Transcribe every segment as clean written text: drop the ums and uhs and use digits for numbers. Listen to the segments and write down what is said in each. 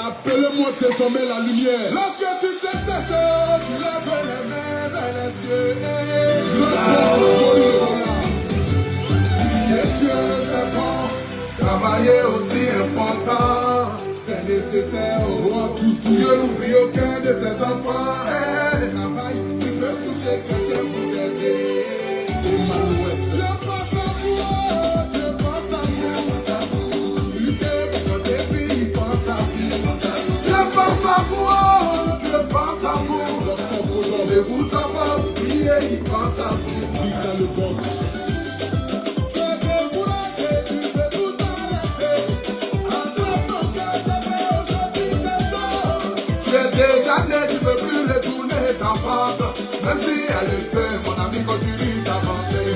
Appelle-moi désormais la lumière. Lorsque tu sais ces choses, tu lèves les mains vers les cieux. Prier Dieu, c'est bon. Travailler aussi important. C'est nécessaire au roi tous. Dieu n'oublie aucun de ses enfants. Travaille, tu peux toucher quelqu'un pour t'aider. Emmanuel. Dieu pense à vous, Dieu pense à vous. Luttez pour tes vies, il pense à vous. Dieu pense à vous, Dieu pense à vous. Ne vous en pas oublier, il pense à vous. Dis dans le bon. Tu ne peux plus retourner ta porte. Même si elle est fait, mon ami, continue d'avancer.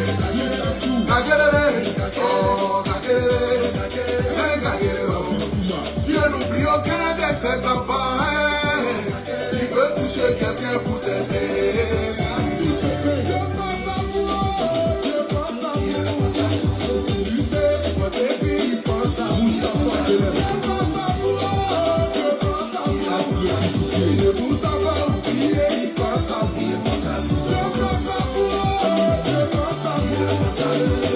Dieu n'oublie aucun de ses enfants. Il veut toucher quelqu'un pour t'aider. Dieu pense à vous, Dieu pense à vous. Luttez pour tes vies, il pense à vous. Dieu pense à vous, Dieu pense à vous. Ne vous a pas oublié, il pense à vous. Dieu pense à vous, Dieu pense à vous.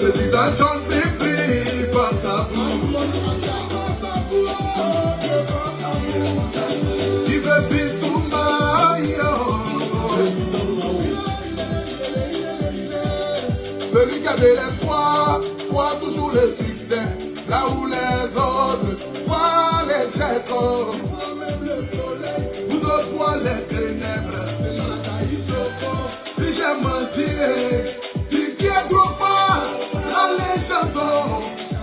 Président John Bibi, il pense à vous. Dieu pense à vous, Dieu pense à vous. Il veut Bissouma, celui qui a de l'espoir voit toujours le succès. Là où les autres voient l'échec, voient même le soleil. D'autres voient les ténèbres. Si j'ai menti, Didier Drogba, la légende,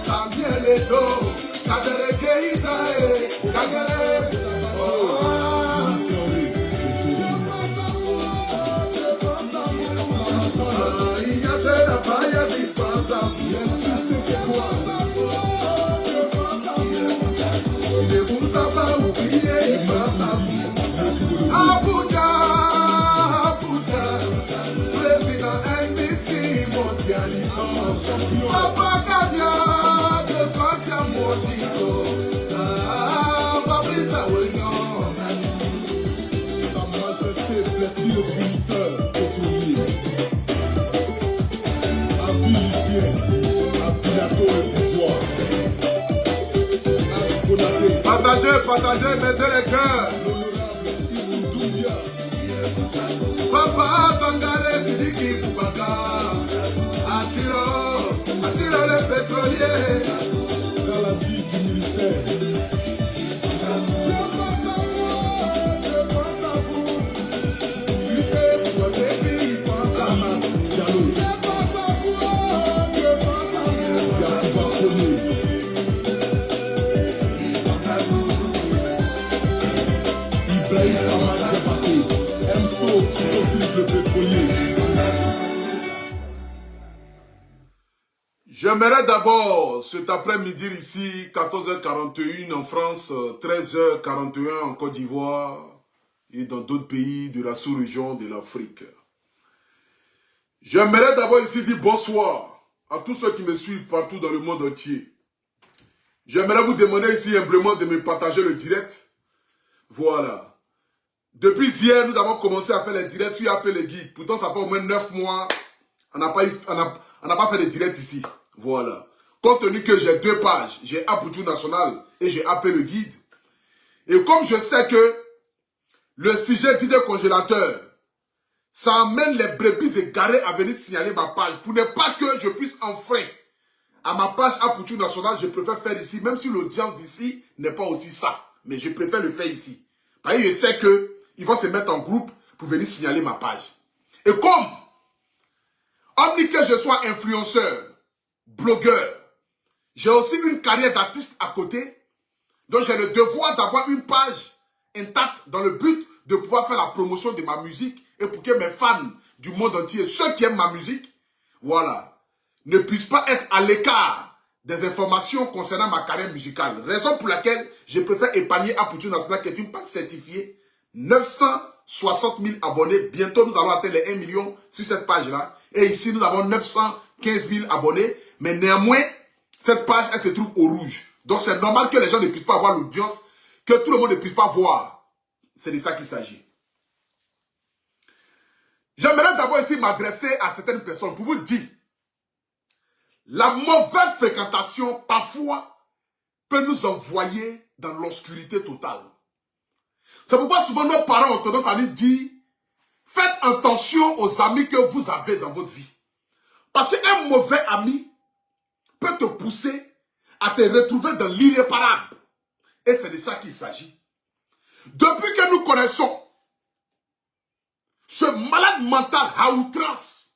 Samuel Eto'o, Kadere Keita, Kagere. Il y a ce là-bas, il pense à vous. Ne vous a pas oublié, il pense à vous. Abuja, Abuja, président NBC mondialito, Papa Kadia de Kadia Mojito, Fabrice Awignon. Sa majesté Plessis le finisseur, Cotounier, Afilicien, Apilato le pouvoir. Partagez, partagez, mettez les cœurs. Papa Sangare Sidiki Boubaka, attire le pétrolier dans la suite du ministère. Je pense à vous, je pense à vous. Luttez pour tes vies, il pense à vous. Je pense à vous, je pense à vous. Yakuba Kone, il pense à vous. Ibrahim Samad Diabaté. Le pétrolier. J'aimerais d'abord cet après-midi ici, 14h41 en France, 13h41 en Côte d'Ivoire et dans d'autres pays de la sous-région de l'Afrique. J'aimerais d'abord ici dire bonsoir à tous ceux qui me suivent partout dans le monde entier. J'aimerais vous demander ici humblement de me partager le direct. Voilà. Depuis hier, nous avons commencé à faire les directs sur Appel les guides. Pourtant, ça fait au moins 9 mois. On n'a pas fait de direct ici. Voilà. Compte tenu que j'ai 2 pages, j'ai Aputu National et j'ai Appel le guide. Et comme je sais que le sujet d'idée congélateur, ça amène les brebis égarés à venir signaler ma page. Pour ne pas que je puisse enfreindre à ma page Aputu National, je préfère faire ici, même si l'audience d'ici n'est pas aussi ça. Mais je préfère le faire ici. Parce que je sais que ils vont se mettre en groupe pour venir signaler ma page. Et comme, hormis que je sois influenceur, blogueur, j'ai aussi une carrière d'artiste à côté, donc j'ai le devoir d'avoir une page intacte dans le but de pouvoir faire la promotion de ma musique et pour que mes fans du monde entier, ceux qui aiment ma musique, voilà, ne puissent pas être à l'écart des informations concernant ma carrière musicale. Raison pour laquelle je préfère épargner Aputu National, qui est une page certifiée, 960 000 abonnés. Bientôt, nous allons atteindre les 1 million sur cette page-là. Et ici, nous avons 915 000 abonnés. Mais néanmoins, cette page, elle se trouve au rouge. Donc, c'est normal que les gens ne puissent pas avoir l'audience que tout le monde ne puisse pas voir. C'est de ça qu'il s'agit. J'aimerais d'abord ici m'adresser à certaines personnes pour vous dire, la mauvaise fréquentation, parfois, peut nous envoyer dans l'obscurité totale. C'est pourquoi souvent nos parents ont tendance à nous dire, faites attention aux amis que vous avez dans votre vie. Parce qu'un mauvais ami peut te pousser à te retrouver dans l'irréparable. Et c'est de ça qu'il s'agit. Depuis que nous connaissons ce malade mental à outrance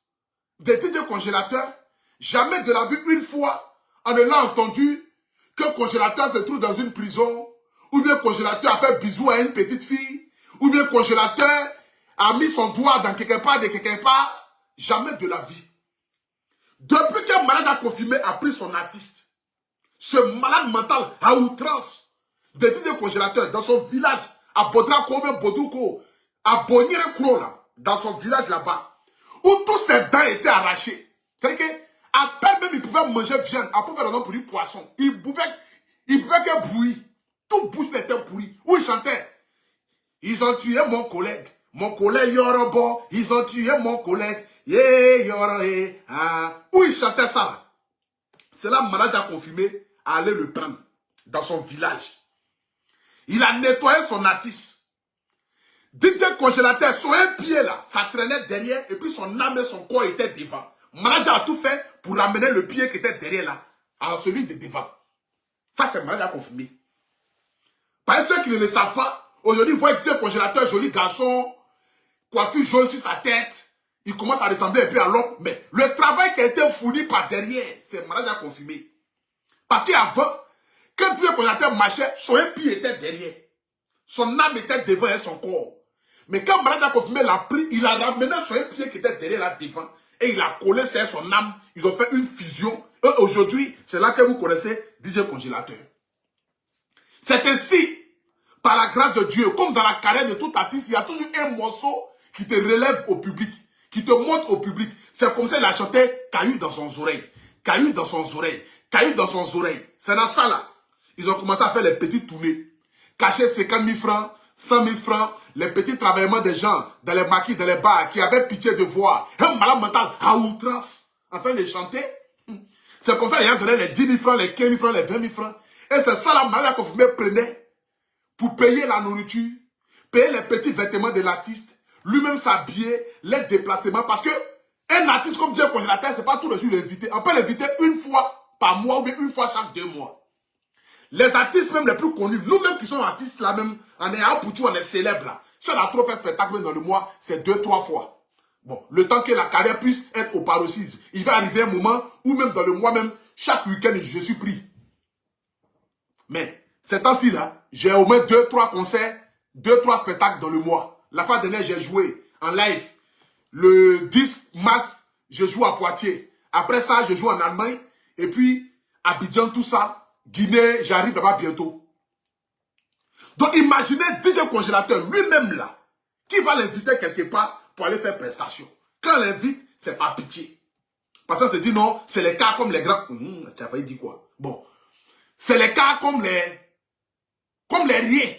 des DJ congélateurs, jamais de la vie une fois, on ne l'a entendu qu'un congélateur se trouve dans une prison, ou bien congélateur a fait bisou à une petite fille, ou bien congélateur a mis son doigt dans quelque part de quelque part. Jamais de la vie. Depuis qu'un malade a confirmé, a pris son artiste, ce malade mental à outrance des DJ congélateurs dans son village, à Bodrakome, Bodouko, à Bonyere-Kro, dans son village là-bas, où tous ses dents étaient arrachés. C'est-à-dire qu'à peine même il pouvait manger viande, après faire un nom pour du poisson. Il pouvait que bruit. Tout bouche était pourri. Où il chantait. Ils ont tué mon collègue Yorobo. Ils ont tué mon collègue. Yeah, Yoro, Où il chantait ça là. C'est là malade a confirmé à aller le prendre dans son village. Il a nettoyé son artiste. DJ congélateur, son un pied là, ça traînait derrière et puis son âme et son corps étaient devant. Malade a tout fait pour ramener le pied qui était derrière là à celui de devant. Ça c'est malade à confirmer. Par ceux qui ne le savent pas, aujourd'hui vous voyez DJ congélateur, joli garçon, coiffure jaune sur sa tête, il commence à ressembler un peu à l'homme, mais le travail qui a été fourni par derrière, c'est malade à confirmer. Parce qu'avant, quand DJ congélateur marchait, son un pied était derrière. Son âme était devant et son corps. Mais quand malade a confirmé l'a pris, il a ramené son pied qui était derrière là devant et il a collé sur son âme. Ils ont fait une fusion. Et aujourd'hui, c'est là que vous connaissez DJ congélateur. C'est ainsi, par la grâce de Dieu, comme dans la carrière de tout artiste, il y a toujours un morceau qui te relève au public, qui te montre au public. C'est comme ça qu'il a chanté caillou dans son oreille, caillou dans son oreille, caillou dans son oreille. C'est dans ça là. Ils ont commencé à faire les petites tournées. Cacher 50 000 francs, 100 000 francs, les petits travaillements des gens dans les maquis, dans les bars, qui avaient pitié de voir un malade mental à outrance en train de chanter. C'est comme ça qu'il a donné les 10 000 francs, les 15 000 francs, les 20 000 francs. Et c'est ça la malade confirmé prenait pour payer la nourriture, payer les petits vêtements de l'artiste, lui-même s'habiller, les déplacements. Parce que un artiste comme DJ congélateur, c'est pas tous les jours l'inviter. On peut l'inviter une fois par mois ou bien une fois chaque 2 mois. Les artistes même les plus connus, nous-mêmes qui sommes artistes là même, on est à Poutou, on est célèbres là. Si on a trop fait spectacle même dans le mois, c'est 2-3 fois. Bon, le temps que la carrière puisse être au paroxysme, il va arriver un moment où même dans le mois même, chaque week-end, je suis pris. Mais, ces temps-ci là, j'ai au moins 2-3 concerts, 2-3 spectacles dans le mois. La fois dernière, j'ai joué en live. Le 10 mars, je joue à Poitiers. Après ça, je joue en Allemagne. Et puis, Abidjan, tout ça. Guinée, j'arrive là-bas bientôt. Donc imaginez DJ congélateur lui-même là, qui va l'inviter quelque part pour aller faire prestation. Quand l'invite, c'est pas pitié. Parce qu'on se dit non, c'est les cas comme les grands. Tu as failli dire quoi? Bon. C'est les cas comme les riens.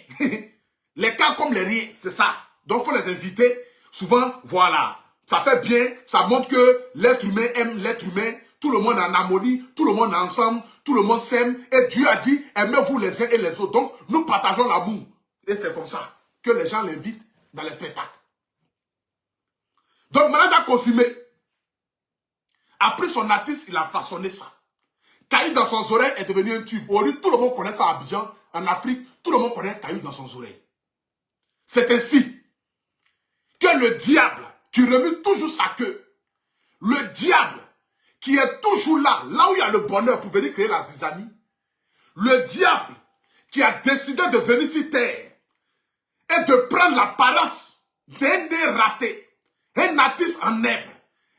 Les cas comme les riens, c'est ça. Donc il faut les inviter. Souvent, voilà. Ça fait bien, ça montre que l'être humain aime l'être humain. Tout le monde est en harmonie, tout le monde est ensemble, tout le monde s'aime. Et Dieu a dit, aimez-vous les uns et les autres. Donc, nous partageons l'amour. Et c'est comme ça que les gens l'invitent dans les spectacles. Donc, Malade a confirmé. Après son artiste, il a façonné ça. Caillou dans son oreille est devenu un tube. Aujourd'hui, tout le monde connaît ça à Abidjan, en Afrique. Tout le monde connaît Caillou dans son oreille. C'est ainsi que le diable, qui remue toujours sa queue, le diable, qui est toujours là, là où il y a le bonheur pour venir créer la zizanie. Le diable qui a décidé de venir sur terre et de prendre l'apparence d'un nez raté, un artiste en herbe,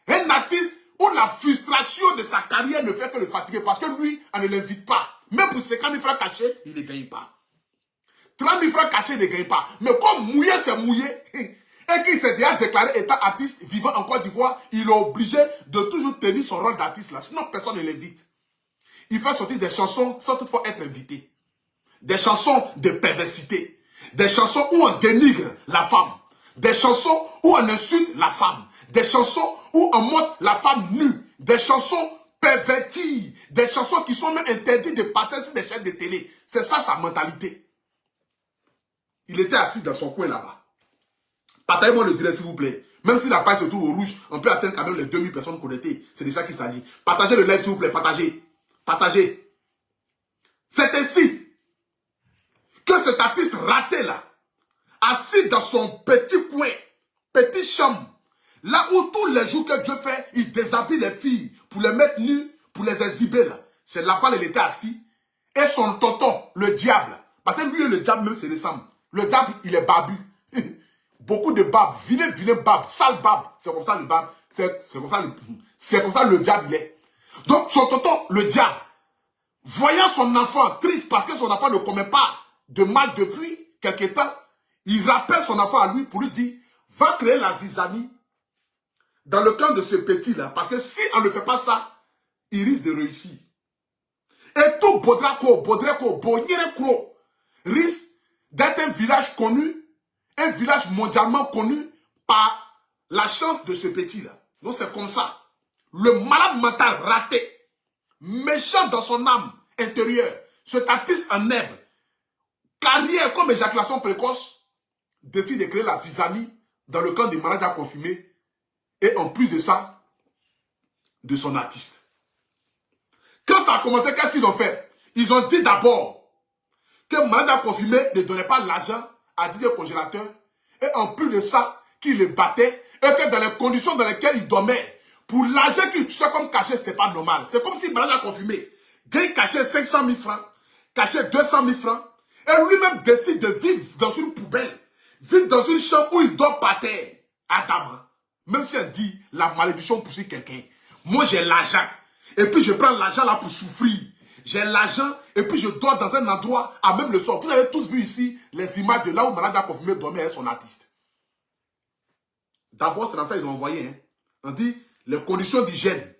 un artiste où la frustration de sa carrière ne fait que le fatiguer parce que lui, on ne l'invite pas. Même pour 50 000 francs cachés, il ne gagne pas. 30 000 francs cachés, il ne gagne pas. Mais comme mouillé, c'est mouillé. Et qu'il s'est déjà déclaré étant artiste vivant en Côte d'Ivoire, il est obligé de toujours tenir son rôle d'artiste là. Sinon, personne ne l'invite. Il fait sortir des chansons sans toutefois être invité. des chansons de perversité, des chansons où on dénigre la femme, des chansons où on insulte la femme, des chansons où on montre la femme nue, des chansons perverties, des chansons qui sont même interdites de passer sur des chaînes de télé. C'est ça sa mentalité. Il était assis dans son coin là-bas. Partagez-moi le direct s'il vous plaît. Même si la page se trouve au rouge, on peut atteindre quand même les 2000 personnes connectées. C'est de ça qu'il s'agit. Partagez le live s'il vous plaît, partagez. Partagez. C'est ainsi que cet artiste raté là, assis dans son petit coin, petite chambre, là où tous les jours que Dieu fait, il déshabille les filles pour les mettre nues, pour les exhiber là. C'est là-bas il était assis. Et son tonton, le diable, parce que lui et le diable même se ressemblent. Le diable, il est barbu. Beaucoup de babes, vilain babes, sale babes. C'est comme ça le babe, c'est comme ça le diable il est. Donc son tonton, le diable, voyant son enfant triste parce que son enfant ne commet pas de mal depuis quelque temps, il rappelle son enfant à lui pour lui dire, va créer la zizanie dans le camp de ce petit-là. Parce que si on ne fait pas ça, il risque de réussir. Et tout Bodrako, Bonyere-Kro risque d'être un village connu, un village mondialement connu par la chance de ce petit-là. Donc c'est comme ça. Le malade mental raté, méchant dans son âme intérieure, cet artiste en herbe, carrière comme éjaculation précoce, décide de créer la zizanie dans le camp des malades à confirmer et en plus de ça, de son artiste. Quand ça a commencé, qu'est-ce qu'ils ont fait? Ils ont dit d'abord que malade à confirmer ne donnait pas l'argent à Didier Congélateur et en plus de ça, qu'il le battait et que dans les conditions dans lesquelles il dormait, pour l'argent qu'il touchait comme cachet, ce n'était pas normal. C'est comme si malade à confirmer, il cachait 500 000 francs, cachait 200 000 francs et lui-même décide de vivre dans une poubelle, vivre dans une chambre où il dort par terre. Adam, même si elle dit la malédiction poursuit quelqu'un, moi j'ai l'argent et puis je prends l'argent là pour souffrir. J'ai l'argent et puis je dors dans un endroit à même le soir. Vous avez tous vu ici les images de là où malade a confirmé dormait avec son artiste. D'abord, c'est dans ça qu'ils ont envoyé. Hein. On dit les conditions d'hygiène.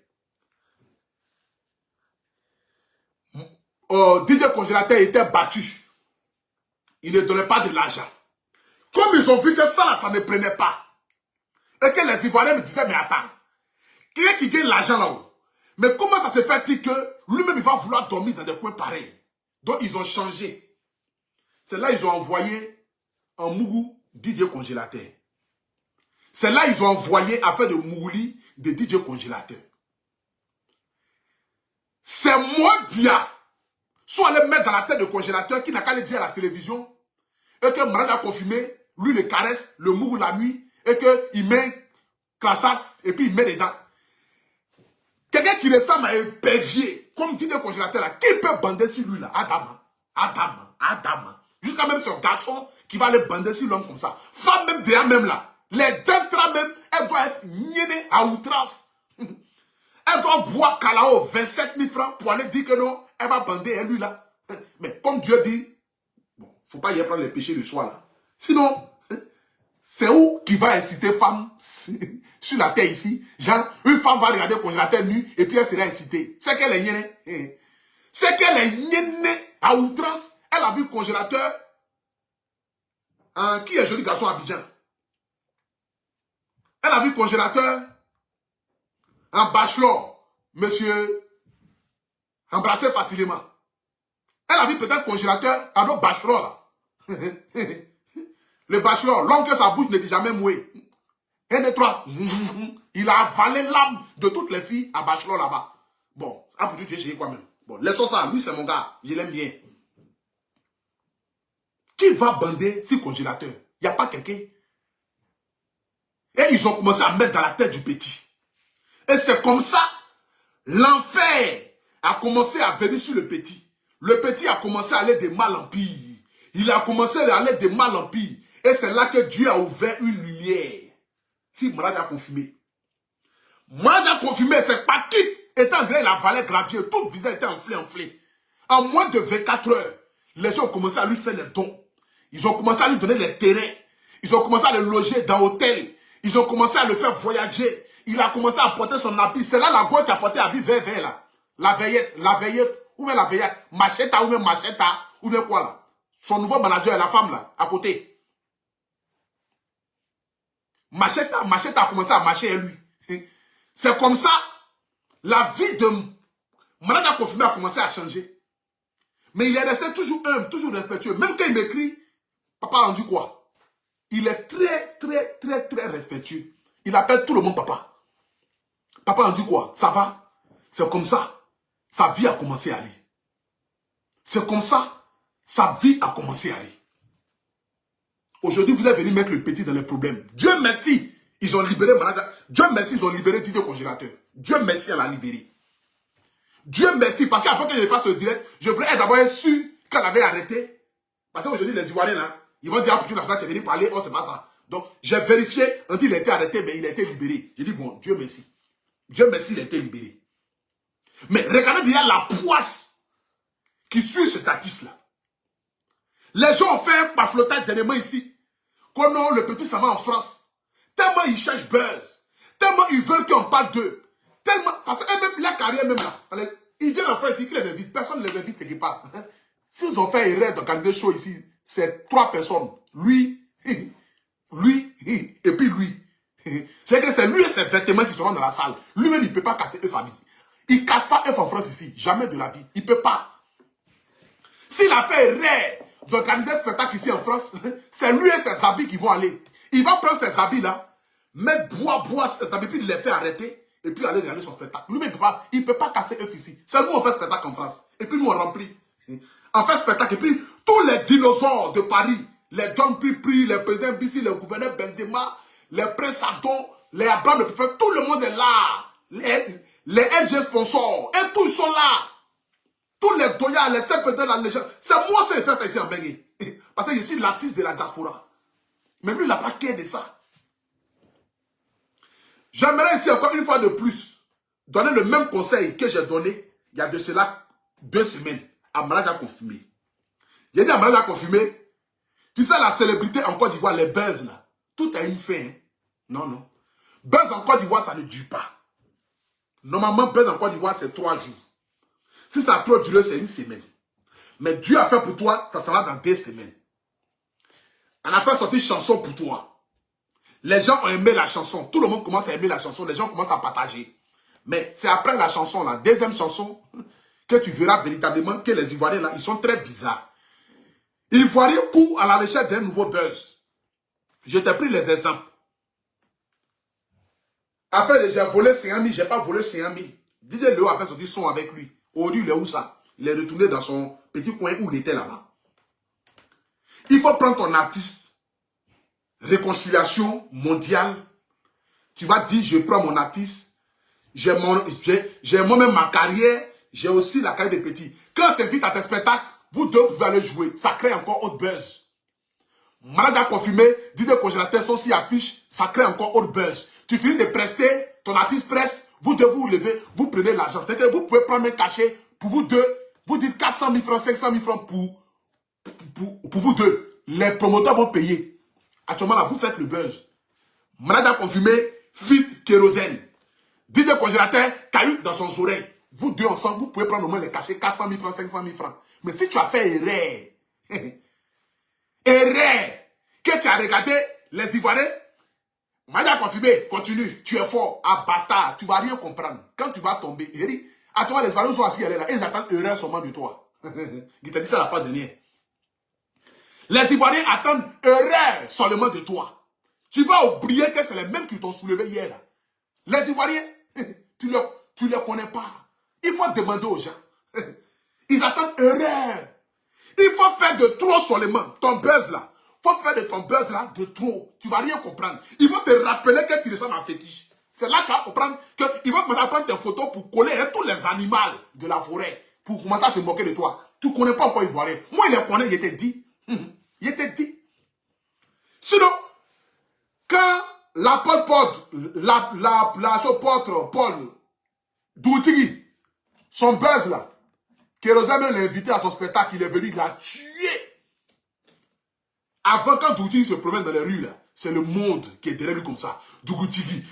DJ Congélateur était battu. Il ne donnait pas de l'argent. Comme ils ont vu que ça ne prenait pas. Et que les Ivoiriens me disaient, mais attends, qui est qui gagne l'argent là-haut? Mais comment ça se fait-il que lui-même il va vouloir dormir dans des coins pareils? Donc ils ont changé. C'est là ils ont envoyé un Mougou DJ Congélateur. C'est là ils ont envoyé afin de Mougouli de DJ Congélateur. C'est moi Dia. Soit le mettre dans la tête de Congélateur qui n'a qu'à le dire à la télévision et que Malade a confirmé, lui le caresse, le Mougou la nuit et qu'il met classasse et puis il met dedans. Quelqu'un qui ressemble à un pévier, comme dit le congélateur là, qui peut bander sur lui là? Adam. Jusqu'à même son garçon qui va aller bander sur l'homme comme ça. Femme même derrière même là. Les dentres même, elle doit être niennée à outrance. Elle doit boire Kalao 27 000 francs pour aller dire que non, elle va bander et lui là. Mais comme Dieu dit, bon, il ne faut pas y prendre les péchés de soi là. Sinon, c'est où qui va inciter femme sur la terre ici? Genre, une femme va regarder le congélateur nu et puis elle sera incitée. C'est qu'elle est nienne. C'est qu'elle est nienne à outrance. Elle a vu le congélateur. Qui est joli garçon à Abidjan? Elle a vu le congélateur. Un bachelor, monsieur, embrassé facilement. Elle a vu peut-être le congélateur à notre bachelor là. Le bachelor, l'homme que sa bouche ne dit jamais moué. Un des trois, il a avalé l'âme de toutes les filles à bachelor là-bas. Bon, après tout, j'ai quoi même. Bon, laissons ça, lui c'est mon gars, je l'aime bien. Qui va bander si congélateur? Il n'y a pas quelqu'un. Et ils ont commencé à mettre dans la tête du petit. Et c'est comme ça, l'enfer a commencé à venir sur le petit. Le petit a commencé à aller de mal en pire. Il a commencé à aller de mal en pire. Et c'est là que Dieu a ouvert une lumière. Si Malade a confirmé. Malade a confirmé, c'est pas qui étant donné la vallée gravier, tout le visage était enflé. En moins de 24 heures, les gens ont commencé à lui faire les dons. Ils ont commencé à lui donner les terrains. Ils ont commencé à le loger dans l'hôtel. Ils ont commencé à le faire voyager. Il a commencé à porter son habit. C'est là la goutte qui a porté habit vert là. La veillette, ou bien la veillette, macheta ou bien macheta, ou bien quoi là? Son nouveau manager, la femme là, à côté. Machette a commencé à marcher lui. C'est comme ça, la vie de manager confirmé a commencé à changer. Mais il est resté toujours humble, toujours respectueux. Même quand il m'écrit, papa a rendu quoi? Il est très respectueux. Il appelle tout le monde papa. Papa a dit quoi? Ça va? C'est comme ça. Sa vie a commencé à aller. C'est comme ça. Sa vie a commencé à aller. Aujourd'hui, vous êtes venu mettre le petit dans les problèmes. Dieu merci, ils ont libéré Manager. Dieu merci, ils ont libéré Didier Congélateur. Dieu merci, elle l'a libéré. Dieu merci, parce qu'avant que je fasse le direct, je voulais d'abord être sûr qu'elle avait arrêté. Parce qu'aujourd'hui, les Ivoiriens là, ils vont dire, ah, tu es venu parler, oh, c'est pas ça. Donc, j'ai vérifié, quand il a été arrêté, mais il a été libéré. J'ai dit, bon, Dieu merci. Dieu merci, il a été libéré. Mais regardez bien la poisse qui suit cet artiste-là. Les gens ont fait un pamphletage dernièrement ici. Qu'on a le petit savant en France. Tellement ils cherchent buzz. Tellement ils veulent qu'on parle d'eux. Tellement, parce que même la carrière même là, ils viennent en France ici, qu'ils les invitent. Personne ne les invite quelque part. S'ils ont fait erreur d'organiser show ici, c'est 3 personnes. Lui, lui, et puis lui. C'est que c'est lui et ses vêtements qui seront dans la salle. Lui-même, il ne peut pas casser œuf famille. Il ne casse pas œuf en France ici. Jamais de la vie. Il ne peut pas. S'il a fait erreur d'organiser un spectacle ici en France, c'est lui et ses habits qui vont aller. Il va prendre ses habits là, mettre bois, ses habits, puis il les fait arrêter, et puis aller regarder son spectacle. Lui-même, il ne peut pas casser œuf ici. C'est nous, on fait spectacle en France. Et puis nous, on remplit. On fait spectacle, et puis tous les dinosaures de Paris, les John Pripri, les présidents Bissi, le gouverneur Benzema, les princes Adon, les Abraham de Préfet, tout le monde est là. Les LG sponsors, et tous ils sont là. Tous les doyas, les CPD de la légende. C'est moi qui ai fait ça ici en Bengue. Parce que je suis l'artiste de la diaspora. Mais lui, il n'a pas qu'à de ça. J'aimerais ici encore une fois de plus donner le même conseil que j'ai donné il y a de cela 2 semaines à Manager Confirmé. J'ai dit à Manager Confirmé, tu sais la célébrité en Côte d'Ivoire, les buzz là, tout a une fin. Hein? Non, non. Buzz en Côte d'Ivoire, ça ne dure pas. Normalement, buzz en Côte d'Ivoire, c'est 3 jours. Si ça a trop duré, c'est 1 semaine. Mais Dieu a fait pour toi, ça sera dans 2 semaines. On a fait sortir chanson pour toi. Les gens ont aimé la chanson. Tout le monde commence à aimer la chanson. Les gens commencent à partager. Mais c'est après la chanson, la deuxième chanson, que tu verras véritablement que les Ivoiriens, là, ils sont très bizarres. Ivoiriens courent à la recherche d'un nouveau buzz. Je t'ai pris les exemples. Après, j'ai volé 50 000, j'ai pas volé 50 000. DJ Léo a fait sortir son avec lui. Aujourd'hui, il est où ça? Il est retourné dans son petit coin où il était là-bas. Il faut prendre ton artiste. Réconciliation mondiale. Tu vas dire, je prends mon artiste. J'ai moi-même ma carrière. J'ai aussi la carrière des petits. Quand tu invites à tes spectacles, vous deux pouvez aller jouer. Ça crée encore autre buzz. Manager Confirmé, Didier Congélateur sont aussi affiches. Ça crée encore autre buzz. Tu finis de prester, ton artiste presse. Vous deux vous levez, vous prenez l'argent. C'est que vous pouvez prendre un cachet pour vous deux. Vous dites 400 000 francs, 500 000 francs pour vous deux. Les promoteurs vont payer. Actuellement, là, vous faites le buzz. Manager Confirmé, fit kérosène. Didier Congélateur, caillou dans son oreille. Vous deux ensemble, vous pouvez prendre au moins les cachets 400 000 francs, 500 000 francs. Mais si tu as fait erreur, erreur, que tu as regardé les Ivoiriens, Manager Confirmé, continue, tu es fort, à bâtard, tu ne vas rien comprendre. Quand tu vas tomber, à toi, les Ivoiriens sont assis là, ils attendent erreur seulement de toi. Il t'a dit ça la fois dernière. Les Ivoiriens attendent erreur seulement de toi. Tu vas oublier que c'est les mêmes qui t'ont soulevé hier. Là. Les Ivoiriens, tu ne les connais pas. Il faut demander aux gens. Ils attendent erreur. Il faut faire de trop seulement. Ton buzz là. Il faut faire de ton buzz là de trop. Tu ne vas rien comprendre. Il faut te rappeler que tu ressembles à un fétiche. C'est là que tu vas comprendre qu'ils vont commencer à prendre tes photos pour coller tous les animaux de la forêt. Pour commencer à te moquer de toi. Tu ne connais pas encore Ivoirien. Moi, il les connaît, il était dit. Il était dit. Sinon, quand l'apôtre Paul Doutigui, son buzz là, Kérosène l'a invité à son spectacle, il est venu, il l'a tué. Avant, quand Doutigui se promène dans les rues là, c'est le monde qui est derrière lui comme ça. Doutigui.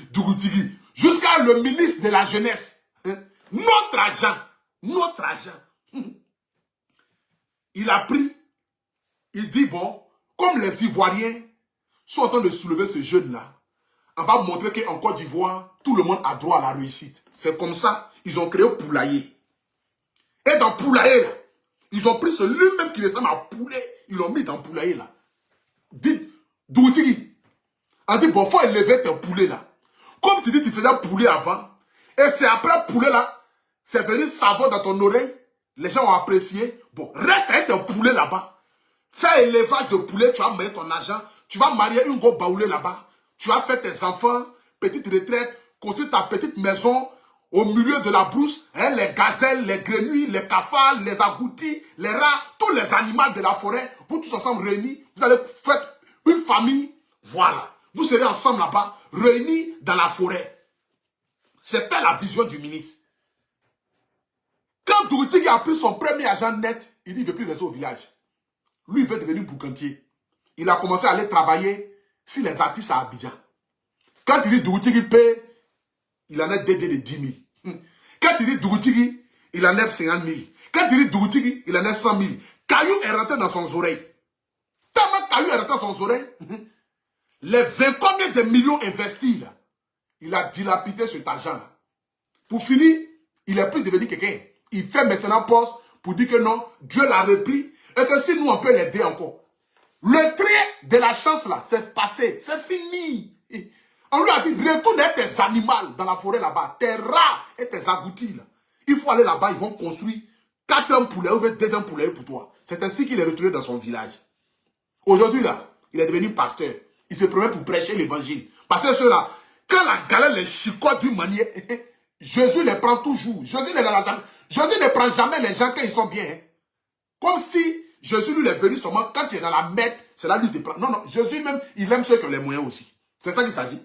Jusqu'à le ministre de la jeunesse. Notre agent. il a pris, il dit, bon, comme les Ivoiriens sont en train de soulever ce jeune-là, on va montrer qu'en Côte d'Ivoire, tout le monde a droit à la réussite. C'est comme ça, ils ont créé Poulailler. Et dans Poulailler, là, ils ont pris celui-même qui ressemble à poulet, ils l'ont mis dans Poulailler, là. Dites, Doutigi, on dit, bon, il faut élever tes poulets, là. Comme tu dis, tu faisais poulet avant, et c'est après poulet, là, c'est venu savon dans ton oreille, les gens ont apprécié. Bon, reste avec tes poulets là-bas. Fais élevage de poulet, tu vas mettre ton argent, tu vas marier une go baoulée là-bas. Tu vas faire tes enfants, petite retraite, construire ta petite maison au milieu de la brousse. Hein, les gazelles, les grenouilles, les cafards, les agoutis, les rats, tous les animaux de la forêt, vous tous ensemble réunis, vous allez faire une famille. Voilà. Vous serez ensemble là-bas, réunis dans la forêt. C'était la vision du ministre. Quand Doutigi a pris son premier agent net, il dit, il ne veut plus rester au village. Lui, il veut devenir boucantier. Il a commencé à aller travailler si les artistes à Abidjan. Quand il dit Doutigi paie, il en a des de 10 000. Quand il dit Doutigi, il en a 50 000. Quand il dit Doutigi, il en a 100 000. Caillou est rentré dans son oreille. Tellement Caillou est rentré dans son oreille, les 20 combien de millions investis là, il a dilapidé cet argent-là. Pour finir, il n'est plus devenu quelqu'un. Il fait maintenant poste pour dire que non, Dieu l'a repris et que si nous on peut l'aider encore. Le trait de la chance là, c'est passé, c'est fini. On lui a dit, retourne tes animaux dans la forêt là-bas, tes rats et tes agoutis là. Il faut aller là-bas, ils vont construire 4 poulets ou 2 poulets pour toi. C'est ainsi qu'il est retourné dans son village. Aujourd'hui là, il est devenu pasteur. Il se promet pour prêcher l'évangile. Parce que ceux-là, quand la galère les chicote d'une manière, Jésus les prend toujours. Jésus ne prend jamais les gens quand ils sont bien. Hein. Comme si Jésus lui est venu seulement quand il est dans la merde, c'est là lui te prend. Non, non, Jésus même, il aime ceux qui ont les moyens aussi. C'est ça qu'il s'agit.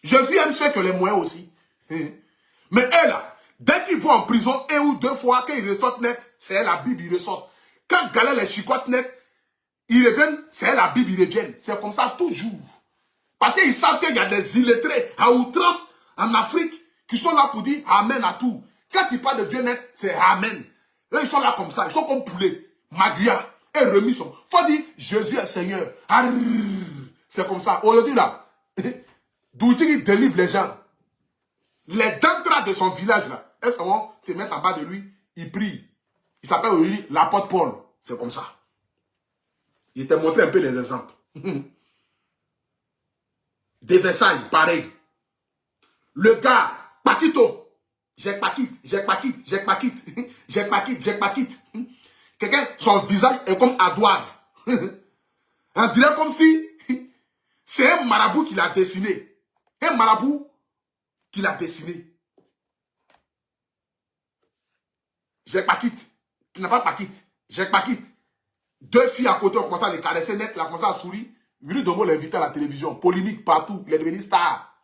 Jésus aime ceux qui ont les moyens aussi. Mais eux là, dès qu'ils vont en prison 1 ou 2 fois, quand ils ressortent net, c'est la Bible, ils ressortent. Quand galère les chicotes net, ils reviennent, c'est la Bible, ils reviennent. C'est comme ça toujours. Parce qu'ils savent qu'il y a des illettrés à outrance en Afrique qui sont là pour dire Amen à tout. Quand ils parlent de Dieu net, c'est Amen. Là, ils sont là comme ça, ils sont comme poulets. Magia et remis sont. Faut dire Jésus est Seigneur. C'est comme ça. Aujourd'hui là, Doutigi délivre les gens. Les d'entrée de son village là, elles vont se mettre en bas de lui, ils prient. Il s'appelle aujourd'hui l'apôtre Paul. C'est comme ça. Il t'a montré un peu les exemples. Des Versailles, pareil. Le gars, Paquito, j'ai Paquite. Quelqu'un, son visage est comme ardoise. On dirait comme si c'est un marabout qui l'a dessiné. Un marabout qui l'a dessiné. J'ai Paquite. Tu n'as pas Paquite. J'ai Paquite. 2 filles à côté ont commencé à les caresser net, il a commencé à sourire. Vili Domo l'a invité à la télévision, polémique partout, il est devenu star.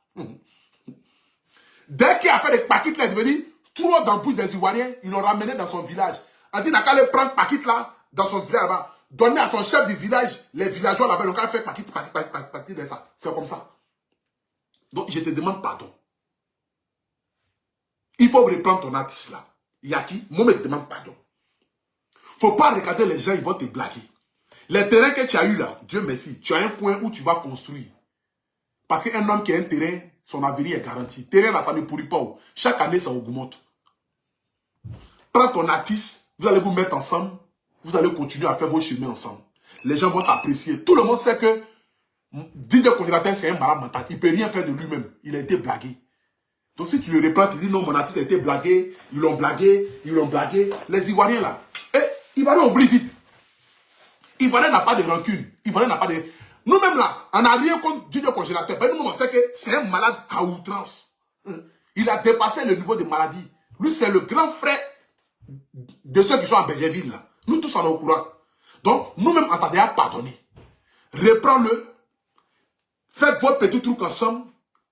Dès qu'il a fait des Paquites, il est devenu trop dans le bouche des Ivoiriens, ils l'ont ramené dans son village. On dit, il n'a qu'à aller prendre Paquite là, dans son village là-bas, donner à son chef du village, les villageois là-bas, ils n'ont qu'à faire Paquite de ça. C'est comme ça. Donc, je te demande pardon. Il faut reprendre ton artiste là. Yaki, moi, je te demande pardon. Faut pas regarder les gens, ils vont te blaguer. Les terrains que tu as eu là, Dieu merci, tu as un coin où tu vas construire. Parce qu'un homme qui a un terrain, son avenir est garanti. Terrain là, ça ne pourrit pas. Chaque année, ça augmente. Prends ton artiste, vous allez vous mettre ensemble, vous allez continuer à faire vos chemins ensemble. Les gens vont t'apprécier. Tout le monde sait que Didier Congélateur, c'est un malade mental. Il ne peut rien faire de lui-même. Il a été blagué. Donc si tu le reprends, tu dis non, mon artiste a été blagué, ils l'ont blagué. Les Ivoiriens là, Ivoiriens oublient vite. Ivoirien n'a pas de rancune. Ivoirien n'a pas de... Nous-mêmes là, on n'a rien contre Didier Congélateur. Mais nous, on sait que c'est un malade à outrance. Il a dépassé le niveau de maladie. Lui, c'est le grand frère de ceux qui sont à Bergerville là. Nous tous, on est au courant. Donc, nous-mêmes, on t'a déjà pardonné. Reprends-le. Faites votre petit truc ensemble.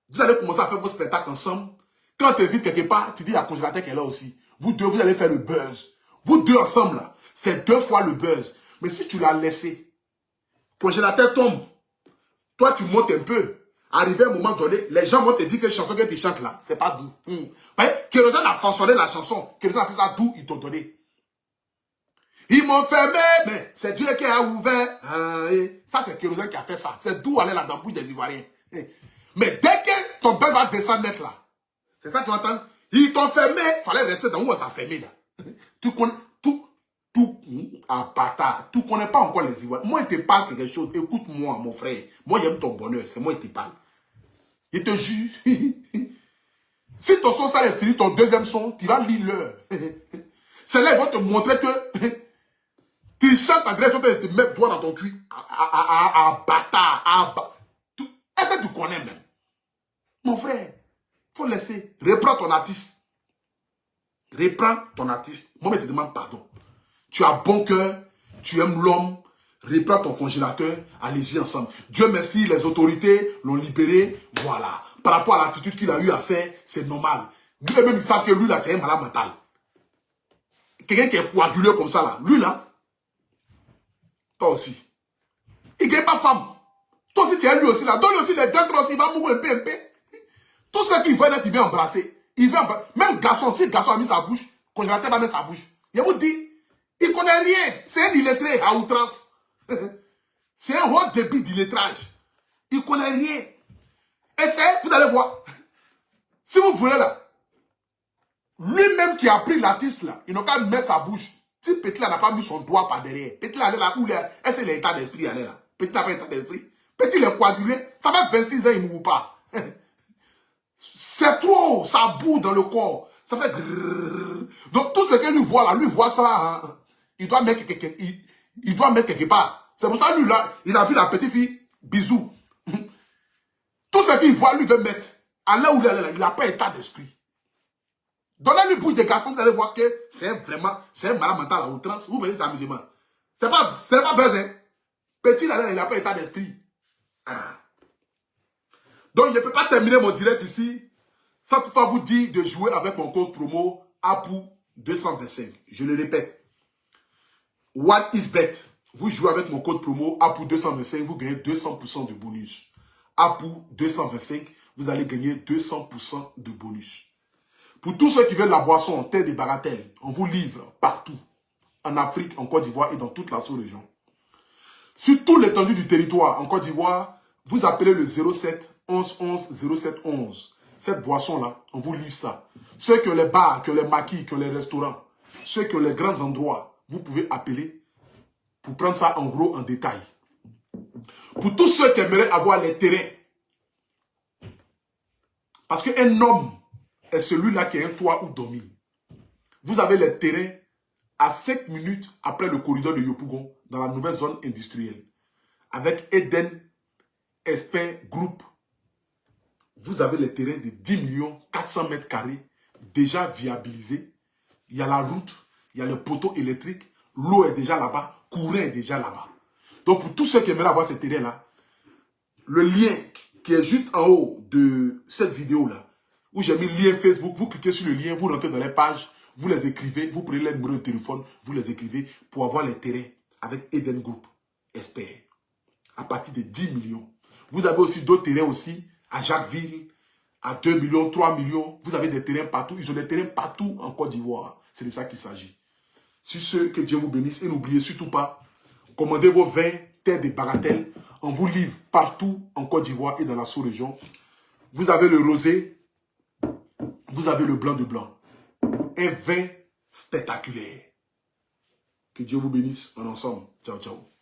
Vous allez commencer à faire vos spectacles ensemble. Quand tu invites quelque part, tu dis à Congélateur qu'elle est là aussi. Vous deux, vous allez faire le buzz. Vous deux ensemble là, c'est 2 fois le buzz. Mais si tu l'as laissé, Congélateur tombe. Toi, tu montes un peu. Arrivé à un moment donné, les gens vont te dire que la chanson que tu chantes là, c'est pas doux. Kérosène a façonné la chanson. Kérosène a fait ça doux, ils t'ont donné. Ils m'ont fermé, mais c'est Dieu qui a ouvert. Ah, ça, c'est Kérosène qui a fait ça. C'est d'où aller la dambouille des Ivoiriens. Mais dès que ton père va descendre net là, c'est ça que tu entends. Ils t'ont fermé, il fallait rester dans où on t'a fermé là. Tu connais bâtard, tu connais pas encore les Ivoiriens. Moi, il te parle quelque chose. Écoute-moi, mon frère. Moi, j'aime ton bonheur. C'est moi qui te parle. Il te jure. Si ton son ça est fini, ton deuxième son, tu vas lire l'heure. C'est là, ils vont te montrer que tu chantes ta grèce, ils te mettre doigt dans ton cul. Bâtard. Est-ce que tu connais même? Mon frère, il faut laisser. Reprends ton artiste. Reprends ton artiste. Moi, je te demande pardon. Tu as bon cœur, tu aimes l'homme. Reprends ton congélateur, allez-y ensemble. Dieu merci, les autorités l'ont libéré. Voilà. Par rapport à l'attitude qu'il a eu à faire, c'est normal. Lui-même, il sait que lui, là, c'est un malade mental. Quelqu'un qui est coagulé comme ça, là. Lui, là, toi aussi. Il ne gagne pas femme. Toi aussi, tu es lui aussi, là. Donne-lui aussi les dents grosses, il va mourir un peu. Tout ce qu'il veut, il vient embrasser. Il veut embrasser. Même garçon, si le garçon a mis sa bouche, congélateur va mettre sa bouche. Il vous dit, il ne connaît rien. C'est un illettré à outrance. C'est un haut débit d'illettrage. Il ne connaît rien. Essayez, vous allez voir. Si vous voulez là, lui-même qui a pris l'artiste là, il n'a qu'à mettre sa bouche. Si Petit là n'a pas mis son doigt par derrière, Petit là, là où est-ce qu'il a l'état d'esprit là? Petit n'a pas l'état d'esprit. Petit est coagulé, ça fait 26 ans, il ne mourra pas. C'est trop, ça boue dans le corps. Ça fait grrrr. Donc tout ce que lui voit là, lui voit ça, hein. Il doit mettre quelque part. C'est pour ça lui là, il a vu la petite fille, bisous. Tout ce qu'il voit, lui veut mettre. À là où il n'a pas état d'esprit. Donnez-lui bouche des garçons, vous allez voir que c'est vraiment, c'est un malade mental à outrance. Vous voyez les amusements. C'est pas besoin. Petit là, il n'a pas état d'esprit. Ah. Donc, je ne peux pas terminer mon direct ici sans toutefois vous dire de jouer avec mon code promo APU225. Je le répète. What is bet? Vous jouez avec mon code promo APU225, vous gagnez 200% de bonus. APU225, vous allez gagner 200% de bonus. Pour tous ceux qui veulent la boisson en terre des bagatelles, on vous livre partout. En Afrique, en Côte d'Ivoire et dans toute la sous-région. Sur tout l'étendue du territoire, en Côte d'Ivoire, vous appelez le 07 11 11 07 11. Cette boisson-là, on vous livre ça. Ceux qui ont les bars, qui ont les maquis, qui ont les restaurants, ceux qui ont les grands endroits, vous pouvez appeler pour prendre ça en gros, en détail. Pour tous ceux qui aimeraient avoir les terrains. Parce qu'un homme est celui-là qui a un toit où dormir. Vous avez les terrains à 5 minutes après le corridor de Yopougon, dans la nouvelle zone industrielle. Avec Eden Expert Group, vous avez les terrains de 10 millions 400 mètres carrés déjà viabilisés. Il y a la route, il y a le poteau électrique, l'eau est déjà là-bas, courant est déjà là-bas. Donc pour tous ceux qui aimeraient avoir ces terrains-là, le lien qui est juste en haut de cette vidéo-là, où j'ai mis le lien Facebook, vous cliquez sur le lien, vous rentrez dans les pages, vous les écrivez, vous prenez les numéros de téléphone, vous les écrivez pour avoir les terrains avec Eden Group Expert à partir de 10 millions. Vous avez aussi d'autres terrains aussi à Jacquesville, à 2 millions, 3 millions. Vous avez des terrains partout. Ils ont des terrains partout en Côte d'Ivoire. C'est de ça qu'il s'agit. Sur ce, que Dieu vous bénisse. Et n'oubliez surtout pas, commandez vos vins, terres des bagatelles. On vous livre partout en Côte d'Ivoire et dans la sous-région. Vous avez le rosé. Vous avez le blanc de blanc. Un vin spectaculaire. Que Dieu vous bénisse en ensemble. Ciao, ciao.